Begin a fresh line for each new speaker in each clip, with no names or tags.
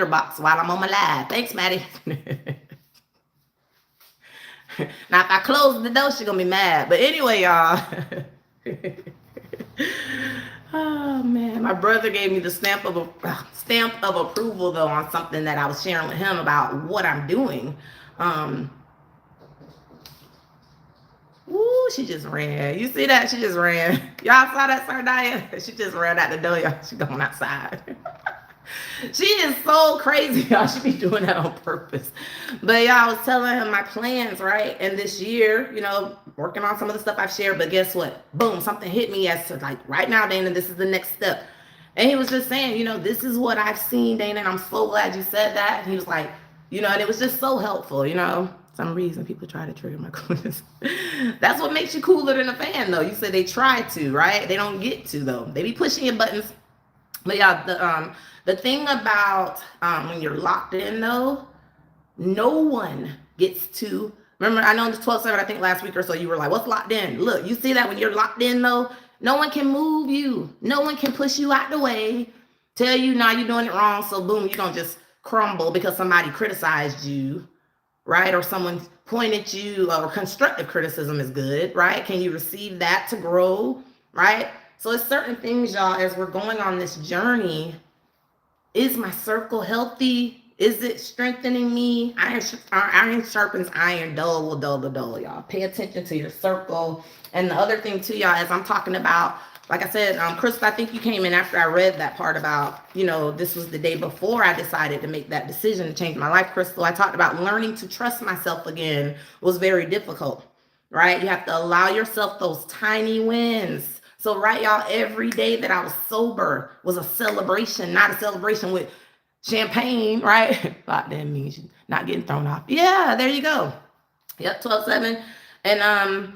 box while I'm on my live. Thanks, Maddie. Now, if I close the door, she's going to be mad. But anyway, y'all. Oh, man. My brother gave me the stamp of approval, though, on something that I was sharing with him about what I'm doing. Ooh, she just ran. You see that? She just ran. Y'all saw that, Sardaya? She just ran out the door, y'all. She going outside. She is so crazy, y'all. She be doing that on purpose. But y'all, I was telling him my plans, right? And this year, working on some of the stuff I've shared. But guess what? Boom, something hit me as to like, right now, Dana, this is the next step. And he was just saying, this is what I've seen, Dana, and I'm so glad you said that. And he was like, and it was just so helpful, Some reason people try to trigger my coolness. That's what makes you cooler than a fan, though. You said they try to, right? They don't get to, though. They be pushing your buttons. But y'all, the thing about when you're locked in, though, no one gets to. Remember, I know in the 12-7, I think last week or so, you were like, what's locked in? Look, you see that when you're locked in, though, no one can move you. No one can push you out the way, tell you, nah, you're doing it wrong. So, boom, you don't just crumble because somebody criticized you, right? Or someone pointed you, or constructive criticism is good, right? Can you receive that to grow, right? So it's certain things, y'all, as we're going on this journey. Is my circle healthy? Is it strengthening me? Iron sharpens iron, dull will dull the dull, y'all. Pay attention to your circle. And the other thing, too, y'all, as I'm talking about, like I said, Crystal, I think you came in after I read that part about, this was the day before I decided to make that decision to change my life, Crystal. I talked about learning to trust myself again was very difficult, right? You have to allow yourself those tiny wins. So, right, y'all, every day that I was sober was a celebration, not a celebration with champagne, right? That means you're not getting thrown off. Yeah, there you go. Yep, 12-7. And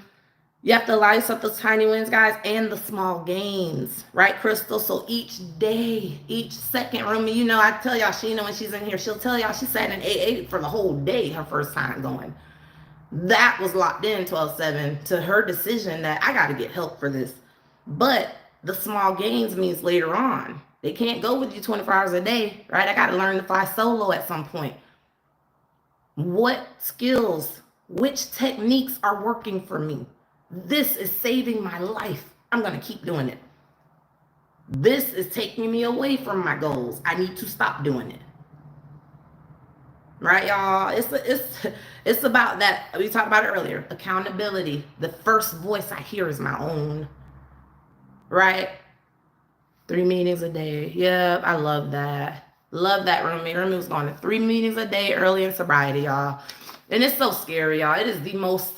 you have to allow yourself those tiny wins, guys, and the small gains, right, Crystal? So each day, each second, Rumi, I tell y'all, Sheena, when she's in here, she'll tell y'all she sat in AA for the whole day, her first time going. That was locked in 12-7 to her decision that I got to get help for this. But the small gains means later on. They can't go with you 24 hours a day, right? I got to learn to fly solo at some point. What skills, which techniques are working for me? This is saving my life. I'm going to keep doing it. This is taking me away from my goals. I need to stop doing it. Right, y'all? It's about that. We talked about it earlier. Accountability. The first voice I hear is my own. Right? 3 meetings a day. Yep, I love that. Love that, Rumi. Rumi was going to 3 meetings a day early in sobriety, y'all. And it's so scary, y'all. It is the most,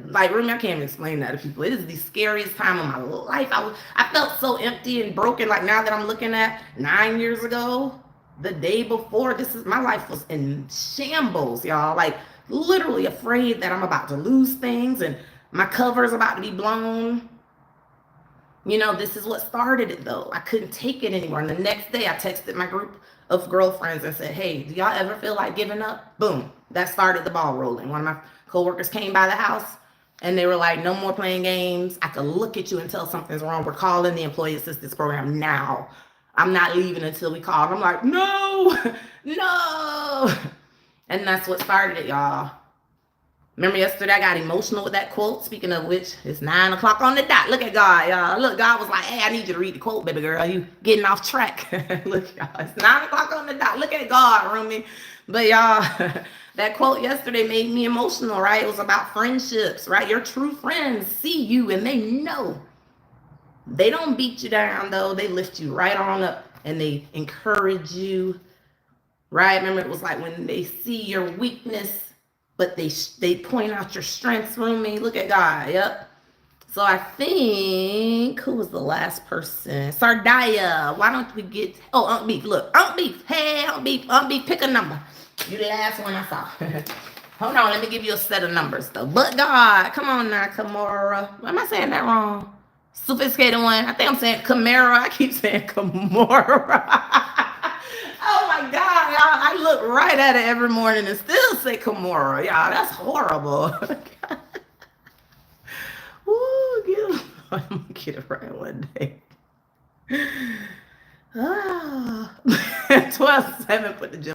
like, Rumi, I can't even explain that to people. It is the scariest time of my life. I felt so empty and broken. Like, now that I'm looking at 9 years ago, the day before, my life was in shambles, y'all. Like, literally afraid that I'm about to lose things and my cover's about to be blown. This is what started it, though. I couldn't take it anymore. And the next day, I texted my group of girlfriends and said, hey, do y'all ever feel like giving up? Boom. That started the ball rolling. One of my coworkers came by the house, and they were like, no more playing games. I could look at you and tell something's wrong. We're calling the employee assistance program now. I'm not leaving until we call. I'm like, no, no. And that's what started it, y'all. Remember yesterday I got emotional with that quote. Speaking of which, it's 9 o'clock on the dot. Look at God, y'all. Look, God was like, hey, I need you to read the quote, baby girl. You getting off track. Look, y'all, it's 9 o'clock on the dot. Look at God, Rumi. But y'all, that quote yesterday made me emotional, right? It was about friendships, right? Your true friends see you and they know. They don't beat you down, though. They lift you right on up and they encourage you, right? Remember, it was like when they see your weakness, but they point out your strengths, Rumi. Look at God. Yep. So I think, who was the last person? Sardaya. Why don't we get, Unc Beef. Look, Unc Beef. Hey, Unc Beef, pick a number. You the last one I saw. Hold on, let me give you a set of numbers, though. But God, come on now, Kimora. Am I saying that wrong? Sophisticated one. I think I'm saying Kimera. I keep saying Kimora. Oh my God, y'all. I look right at it every morning and still say Kimora. Y'all, that's horrible. Ooh, I'm gonna get it right one day. Ah. 12-7 put the gym